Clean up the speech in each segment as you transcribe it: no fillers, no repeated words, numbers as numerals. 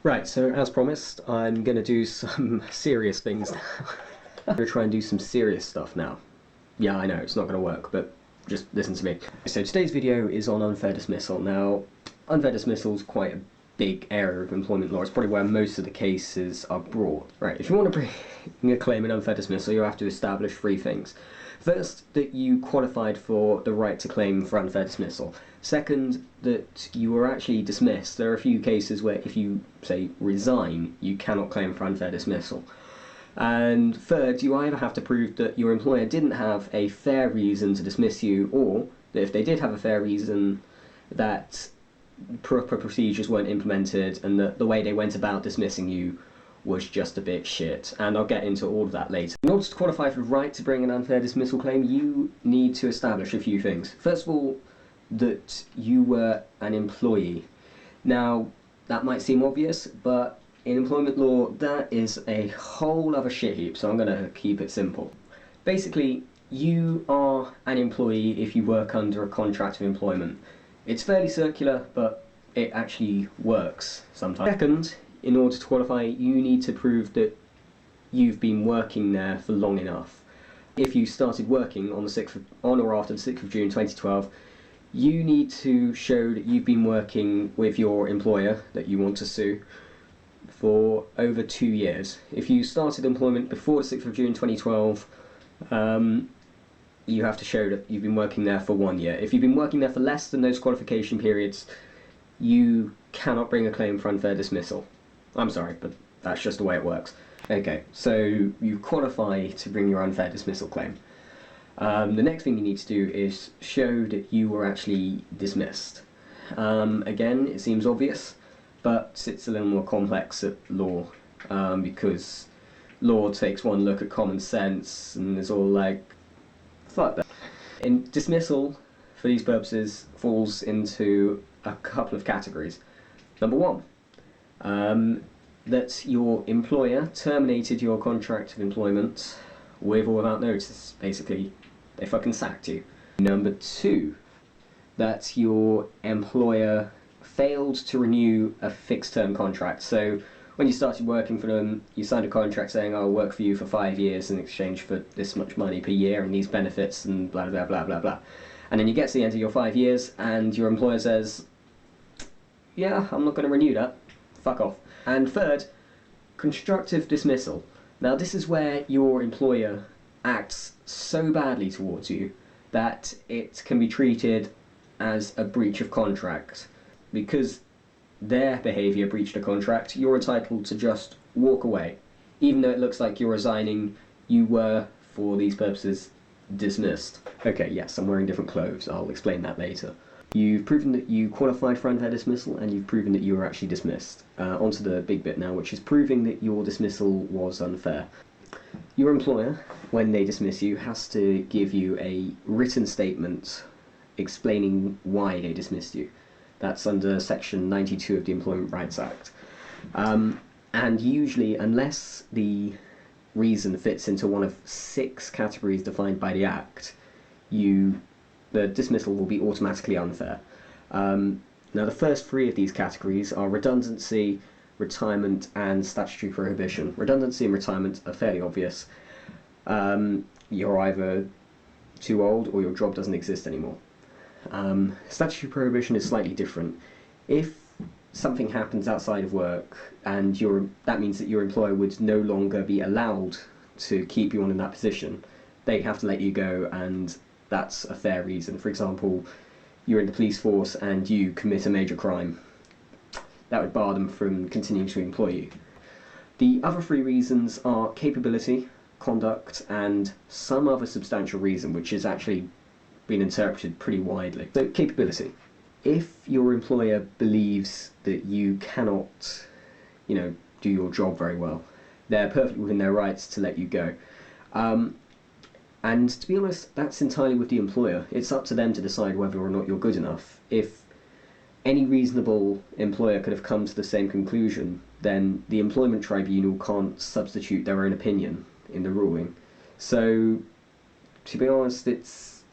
Right, so as promised, I'm going to do some serious things now. I'm going to try and do some serious stuff now. Yeah, I know, it's not going to work, but just listen to me. So today's video is on unfair dismissal. Now, unfair dismissal is quite a big area of employment law. It's probably where most of the cases are brought. Right, if you want to bring a claim in unfair dismissal, you have to establish three things. First, that you qualified for the right to claim for unfair dismissal. Second, that you were actually dismissed. There are a few cases where if you, say, resign, you cannot claim for unfair dismissal. And third, you either have to prove that your employer didn't have a fair reason to dismiss you, or that if they did have a fair reason, that proper procedures weren't implemented and that the way they went about dismissing you was just a bit shit. And I'll get into all of that later. In order to qualify for the right to bring an unfair dismissal claim, you need to establish a few things. First of all, that you were an employee. Now, that might seem obvious, but in employment law, that is a whole other shit heap, so I'm going to keep it simple. Basically, you are an employee if you work under a contract of employment. It's fairly circular, but it actually works sometimes. Second, in order to qualify, you need to prove that you've been working there for long enough. If you started working on or after the 6th of June 2012, you need to show that you've been working with your employer that you want to sue for over 2 years. If you started employment before the 6th of June 2012, you have to show that you've been working there for 1 year. If you've been working there for less than those qualification periods, you cannot bring a claim for unfair dismissal. I'm sorry, but that's just the way it works. Okay, so you qualify to bring your unfair dismissal claim. The next thing you need to do is show that you were actually dismissed. Again, it seems obvious, but it's a little more complex at law, because law takes one look at common sense and is all like, fuck that. In dismissal, for these purposes, falls into a couple of categories. Number one, that your employer terminated your contract of employment with or without notice. Basically, they fucking sacked you. Number two, that your employer failed to renew a fixed term contract. So when you started working for them, you signed a contract saying, I'll work for you for 5 years in exchange for this much money per year and these benefits and blah, blah, blah, blah, blah. And then you get to the end of your 5 years and your employer says, yeah, I'm not going to renew that. Fuck off. And third, constructive dismissal. Now this is where your employer acts so badly towards you that it can be treated as a breach of contract. Because their behaviour breached a contract, you're entitled to just walk away. Even though it looks like you're resigning, you were, for these purposes, dismissed. Okay, yes, I'm wearing different clothes. I'll explain that later. You've proven that you qualified for unfair dismissal, and you've proven that you were actually dismissed. Onto the big bit now, which is proving that your dismissal was unfair. Your employer, when they dismiss you, has to give you a written statement explaining why they dismissed you. That's under Section 92 of the Employment Rights Act. And usually, unless the reason fits into one of 6 categories defined by the Act, the dismissal will be automatically unfair. Now the first 3 of these categories are redundancy, retirement and statutory prohibition. Redundancy and retirement are fairly obvious. You're either too old or your job doesn't exist anymore. Statutory prohibition is slightly different. If something happens outside of work and that means that your employer would no longer be allowed to keep you on in that position, they have to let you go, and that's a fair reason. For example, you're in the police force and you commit a major crime. That would bar them from continuing to employ you. The other 3 reasons are capability, conduct, and some other substantial reason, which has actually been interpreted pretty widely. So, capability. If your employer believes that you cannot, do your job very well, they're perfectly within their rights to let you go. And to be honest, that's entirely with the employer. It's up to them to decide whether or not you're good enough. If any reasonable employer could have come to the same conclusion, then the employment tribunal can't substitute their own opinion in the ruling. So, to be honest, it's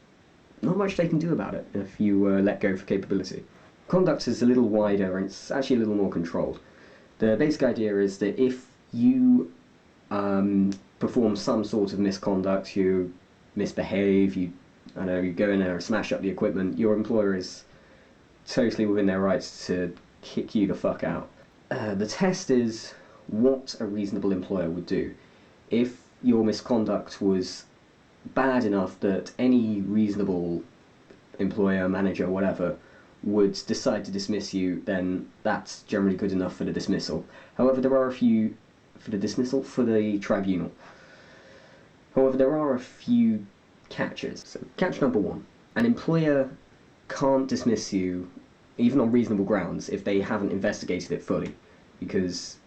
not much they can do about it if you let go for capability. Conduct is a little wider and it's actually a little more controlled. The basic idea is that if you perform some sort of misconduct, you misbehave, you go in there and smash up the equipment, your employer is totally within their rights to kick you the fuck out. The test is what a reasonable employer would do. If your misconduct was bad enough that any reasonable employer, manager, whatever, would decide to dismiss you, then that's generally good enough for the dismissal. However, there are a few for the tribunal. However, there are a few catches. So, catch number one: an employer can't dismiss you, even on reasonable grounds, if they haven't investigated it fully, because,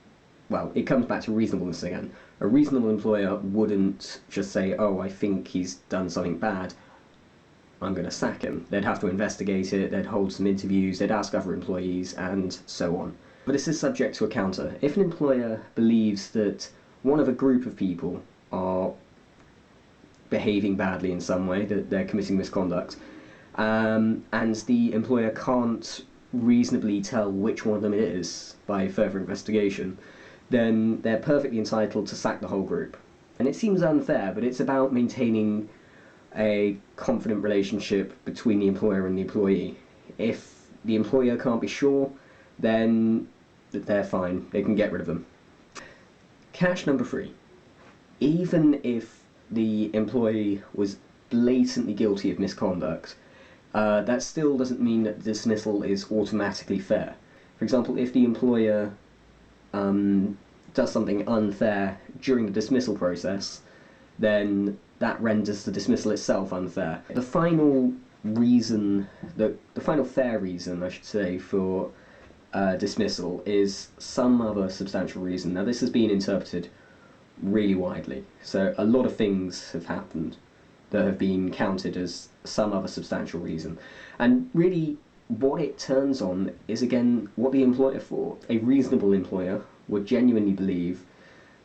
well, it comes back to reasonableness again. A reasonable employer wouldn't just say, oh, I think he's done something bad, I'm going to sack him. They'd have to investigate it, they'd hold some interviews, they'd ask other employees, and so on. But this is subject to a counter. If an employer believes that one of a group of people are behaving badly in some way, that they're committing misconduct, and the employer can't reasonably tell which one of them it is by further investigation, then they're perfectly entitled to sack the whole group. And it seems unfair, but it's about maintaining a confident relationship between the employer and the employee. If the employer can't be sure, then they're fine, they can get rid of them. Catch number three: even if the employee was blatantly guilty of misconduct, that still doesn't mean that the dismissal is automatically fair. For example, if the employer does something unfair during the dismissal process, then that renders the dismissal itself unfair. The final reason, the final fair reason, I should say, for dismissal is some other substantial reason. Now, this has been interpreted really widely, so a lot of things have happened that have been counted as some other substantial reason. And really, what it turns on is, again, what the employer for. A reasonable employer would genuinely believe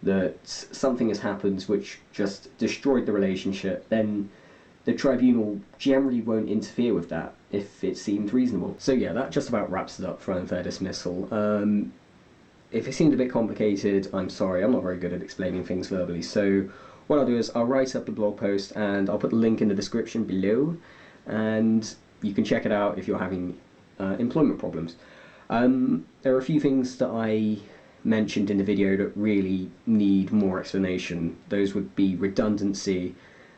that something has happened which just destroyed the relationship, then the tribunal generally won't interfere with that if it seemed reasonable. So yeah, that just about wraps it up for unfair dismissal. If it seemed a bit complicated, I'm sorry, I'm not very good at explaining things verbally, so what I'll do is I'll write up the blog post and I'll put the link in the description below, and you can check it out if you're having employment problems. There are a few things that I mentioned in the video that really need more explanation. Those would be redundancy,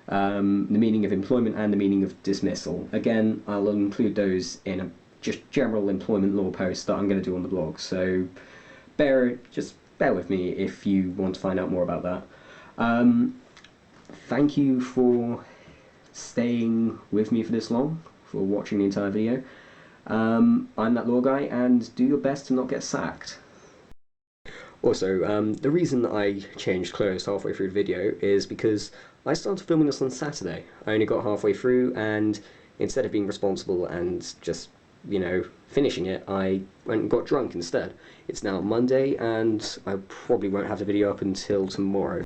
the meaning of employment, and the meaning of dismissal. Again, I'll include those in a just general employment law post that I'm going to do on the blog, so just bear with me if you want to find out more about that. Thank you for staying with me for this long, for watching the entire video. I'm That Law Guy, and do your best to not get sacked. Also, the reason I changed clothes halfway through the video is because I started filming this on Saturday. I only got halfway through, and instead of being responsible and just, finishing it, I went and got drunk instead. It's now Monday, and I probably won't have the video up until tomorrow.